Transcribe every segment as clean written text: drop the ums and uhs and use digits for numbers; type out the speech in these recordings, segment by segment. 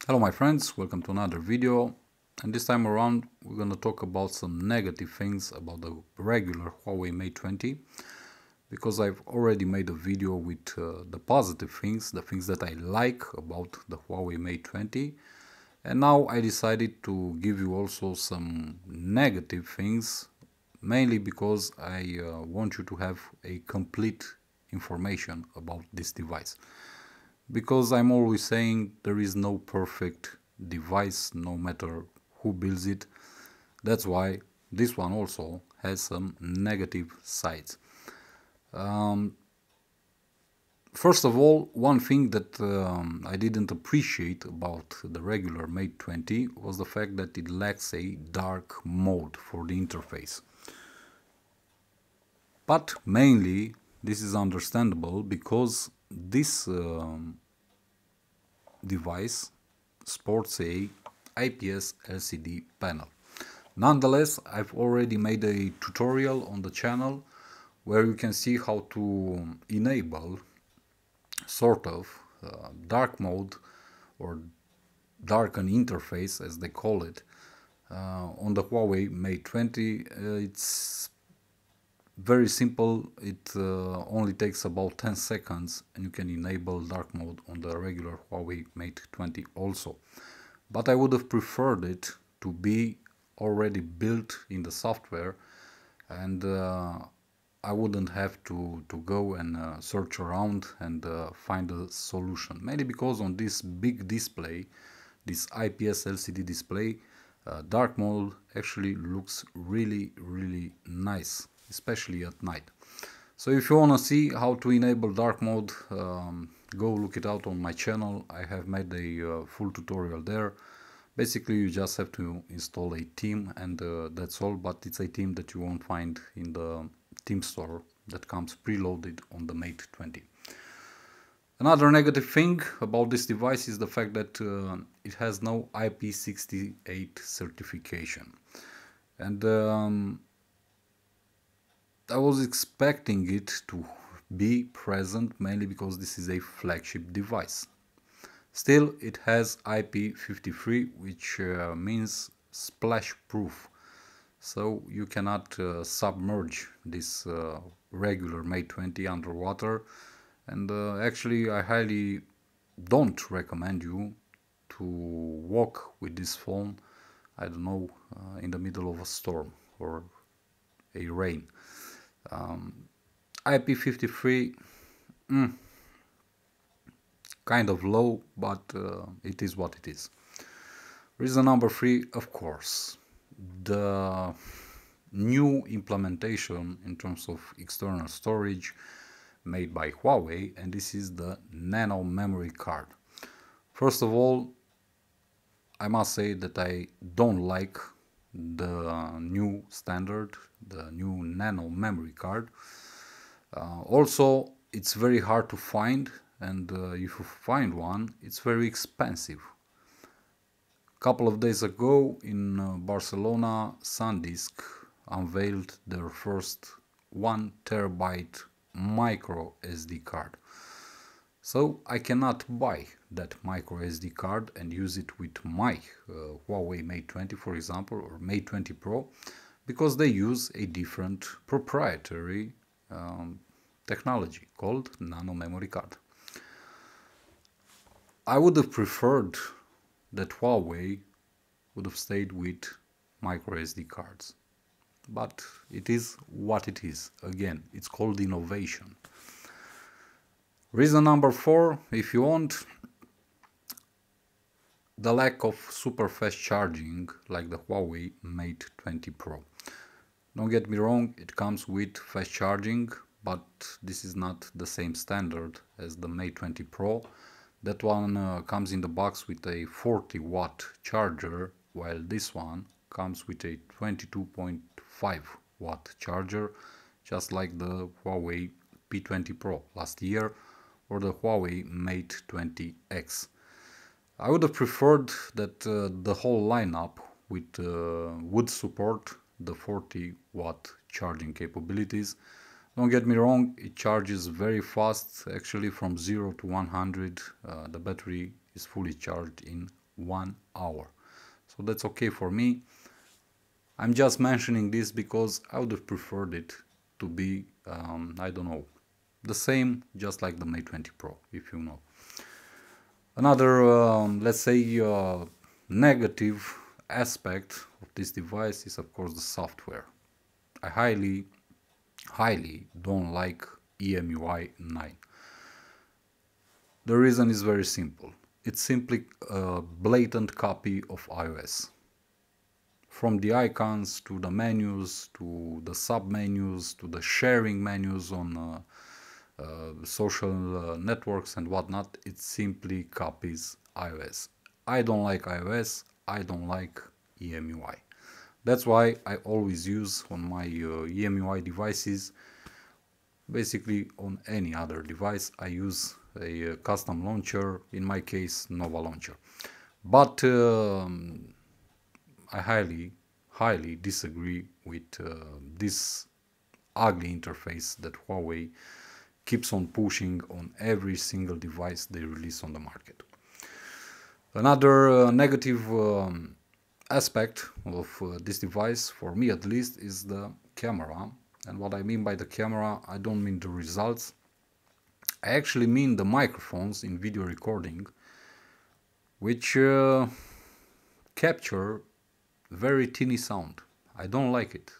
Hello my friends, welcome to another video, and this time around we're gonna talk about some negative things about the regular Huawei Mate 20, because I've already made a video with the positive things, the things that I like about the Huawei Mate 20, and now I decided to give you also some negative things, mainly because I want you to have a complete information about this device. Because I'm always saying there is no perfect device, no matter who builds it. That's why this one also has some negative sides. First of all, one thing that I didn't appreciate about the regular Mate 20 was the fact that it lacks a dark mode for the interface. But mainly this is understandable because this device sports a IPS LCD panel. Nonetheless, I've already made a tutorial on the channel where you can see how to enable sort of dark mode or darken interface, as they call it, on the Huawei Mate 20. It's very simple. It only takes about 10 seconds and you can enable dark mode on the regular Huawei Mate 20 also. But I would have preferred it to be already built in the software, and I wouldn't have to go and search around and find a solution. Mainly because on this big display, this IPS LCD display, dark mode actually looks really nice, especially at night. So if you want to see how to enable dark mode, go look it out on my channel. I have made a full tutorial there. Basically you just have to install a theme and that's all, but it's a theme that you won't find in the theme store that comes preloaded on the Mate 20. Another negative thing about this device is the fact that it has no IP68 certification, and I was expecting it to be present, mainly because this is a flagship device. Still, it has IP53, which means splash proof. So you cannot submerge this regular Mate 20 underwater. And actually, I highly don't recommend you to walk with this phone, I don't know, in the middle of a storm or a rain. IP53, kind of low, but it is what it is. Reason number 3, of course, the new implementation in terms of external storage made by Huawei, and this is the nano memory card. First of all, I must say that I don't like the new standard, the new nano memory card. Also, it's very hard to find, and if you find one, it's very expensive. A couple of days ago in Barcelona, SanDisk unveiled their first 1 terabyte micro SD card. So I cannot buy that micro SD card and use it with my Huawei Mate 20, for example, or Mate 20 Pro, because they use a different proprietary technology called nano memory card. I would have preferred that Huawei would have stayed with micro SD cards, but it is what it is. Again, it's called innovation. Reason number 4, if you want, the lack of super fast charging like the Huawei Mate 20 Pro. Don't get me wrong, it comes with fast charging, but this is not the same standard as the Mate 20 Pro. That one comes in the box with a 40-watt charger, while this one comes with a 22.5-watt charger, just like the Huawei P20 Pro last year or the Huawei Mate 20X. I would have preferred that the whole lineup would support the 40-watt charging capabilities. Don't get me wrong, it charges very fast. Actually, from 0 to 100, the battery is fully charged in 1 hour. So that's okay for me. I'm just mentioning this because I would have preferred it to be, I don't know, the same, just like the Mate 20 Pro, if you know. Another, let's say, negative aspect of this device is, of course, the software. I highly don't like EMUI 9. The reason is very simple. It's simply a blatant copy of iOS. From the icons to the menus to the sub-menus to the sharing menus on social networks and whatnot, it simply copies iOS. I don't like iOS, I don't like EMUI. That's why I always use on my EMUI devices, basically on any other device, I use a custom launcher, in my case Nova Launcher. But I highly disagree with this ugly interface that Huawei keeps on pushing on every single device they release on the market. Another negative aspect of this device, for me at least, is the camera. And what I mean by the camera, I don't mean the results. I actually mean the microphones in video recording, which capture very tinny sound. I don't like it.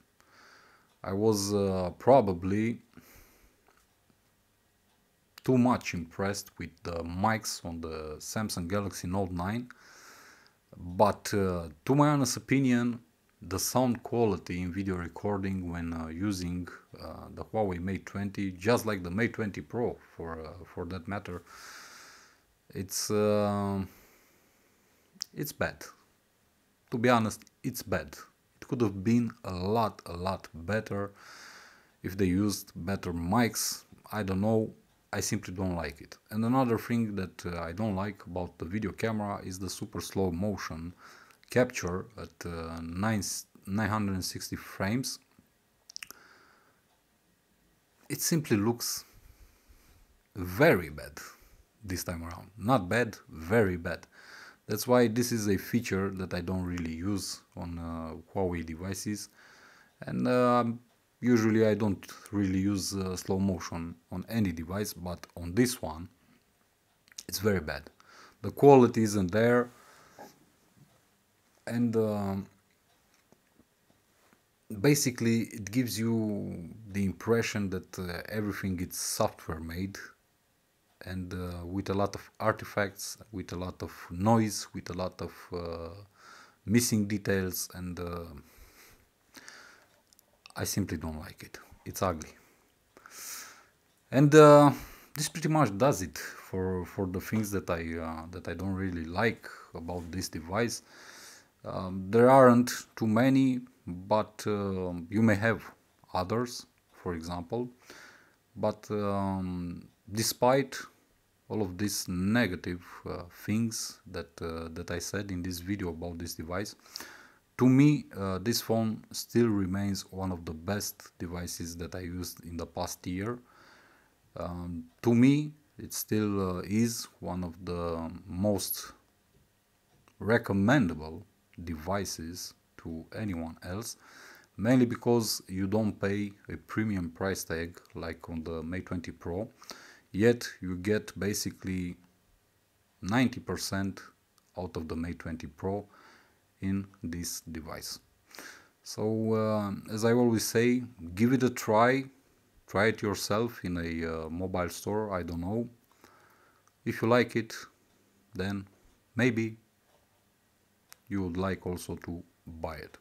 I was probably too much impressed with the mics on the Samsung Galaxy Note 9, but to my honest opinion, the sound quality in video recording when using the Huawei Mate 20, just like the Mate 20 Pro for that matter, it's bad. To be honest, it's bad. It could have been a lot better if they used better mics. I don't know. I simply don't like it. And another thing that I don't like about the video camera is the super slow motion capture at 960 frames. It simply looks very bad this time around. Not bad, very bad. That's why this is a feature that I don't really use on Huawei devices. And usually I don't really use slow motion on any device, but on this one it's very bad. The quality isn't there, and basically it gives you the impression that everything is software made, and with a lot of artifacts, with a lot of noise, with a lot of missing details, and I simply don't like it. It's ugly. And this pretty much does it for the things that I don't really like about this device. There aren't too many, but you may have others, for example. But despite all of these negative things that I said in this video about this device, to me, this phone still remains one of the best devices that I used in the past year. To me, it still is one of the most recommendable devices to anyone else, mainly because you don't pay a premium price tag like on the Mate 20 Pro, yet you get basically 90% out of the Mate 20 Pro in this device. So as I always say, give it a try it yourself in a mobile store, I don't know. If you like it, then maybe you would like also to buy it.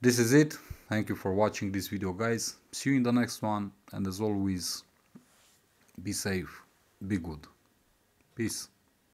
This is it. Thank you for watching this video, guys. See you in the next one, and as always, be safe, be good. Peace.